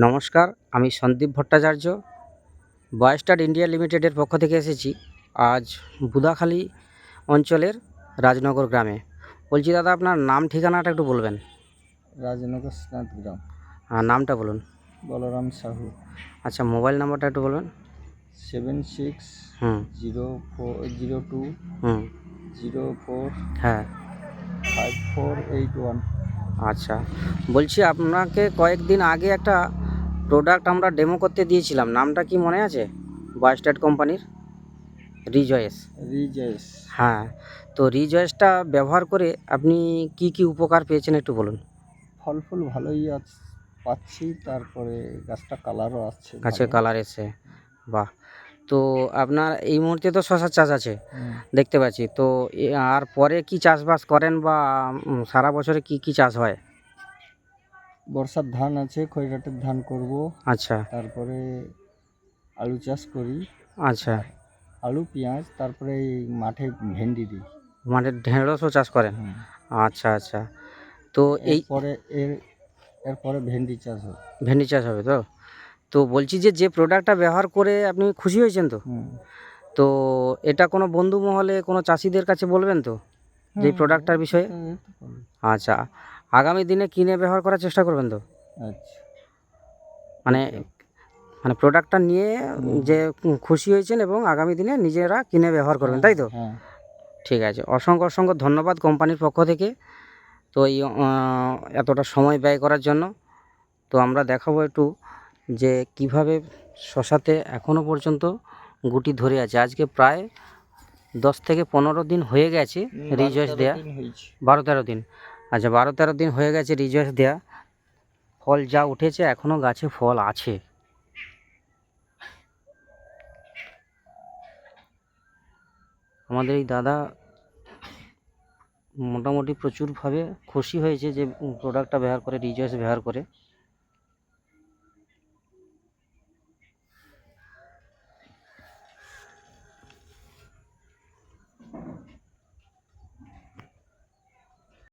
নমস্কার, আমি সন্দীপ ভট্টাচার্য বয়স্টার ইন্ডিয়া লিমিটেডের পক্ষ থেকে এসেছি আজ বুদাখালী অঞ্চলের রাজনগর গ্রামে। বলছি দাদা, আপনার নাম ঠিকানাটা একটু বলবেন? রাজনগর স্নাত গ্রাম। নামটা বলুন। বলরাম সাহু। আচ্ছা, মোবাইল নাম্বারটা একটু বলবেন? 760402 হুম 04 হ্যাঁ 5481। আচ্ছা, বলছি আপনাকে কয়েকদিন আগে একটা প্রোডাক্ট আমরা ডেমো করতে দিয়েছিলাম, নামটা কি মনে আছে? বয়স্টার কোম্পানির রিজয়েস। রিজয়েস। হ্যাঁ, তো রিজয়েসটা ব্যবহার করে আপনি কি কি উপকার পেয়েছেন একটু বলুন? ফল ফুল ভালোই পাচ্ছি, তারপরে গাছটা কালারও আসছে গাছের ভালো। কালার এসে, বাহ! তো আপনার এই মুহূর্তে তো শশার চাষ আছে দেখতে পাচ্ছি, তো আর পরে কি চাষবাস করেন বা সারা বছরে কি কি চাষ হয়? বর্ষার ধান আছে, খৈরাটের ধান করব, আচ্ছা তারপরে আলু চাষ করি। আচ্ছা, আলু পেঁয়াজ, তারপরে এই মাঠে ভেন্ডি দিই। মানে ঢেঁড়সও চাষ করেন? হুম। আচ্ছা আচ্ছা, তো এই এরপরে এরপরে ভেন্ডি চাষ হয়। ভেন্ডি চাষ হবে তো? তো বলছি যে যে প্রোডাক্টটা ব্যবহার করে আপনি খুশি হয়েছেন তো? হুম। তো এটা কোনো বন্ধু মহলে কোনো চাষিদের কাছে বলবেন তো যে প্রোডাক্টটার বিষয়ে? আচ্ছা, আগামী দিনে কিনে ব্যবহার করার চেষ্টা করবেন তো? আচ্ছা। মানে মানে প্রোডাক্টটা নিয়ে যে খুশি হয়েছেন এবং আগামী দিনে নিজেরা কিনে ব্যবহার করবেন, তাই তো? হ্যাঁ। ঠিক আছে, অসংখ্য অসংখ্য ধন্যবাদ কোম্পানির পক্ষ থেকে। তো এই এতটা সময় ব্যয় করার জন্য। তো আমরা দেখাবো একটু যে কিভাবে শশাতে এখনও পর্যন্ত গুটি ধরে আছে। আজকে প্রায় 10 থেকে 15 দিন হয়ে গেছে রিজয়েস দেয়া। 12-13 দিন। আচ্ছা, 12-13 দিন হয়ে গেছে রিজয়েস দেয়া। ফল যা উঠেছে এখনও গাছে ফল আছে। আমাদের এই দাদা মোটামুটি প্রচুরভাবে খুশি হয়েছে যে প্রোডাক্টটা ব্যবহার করে, রিজয়েস ব্যবহার করে।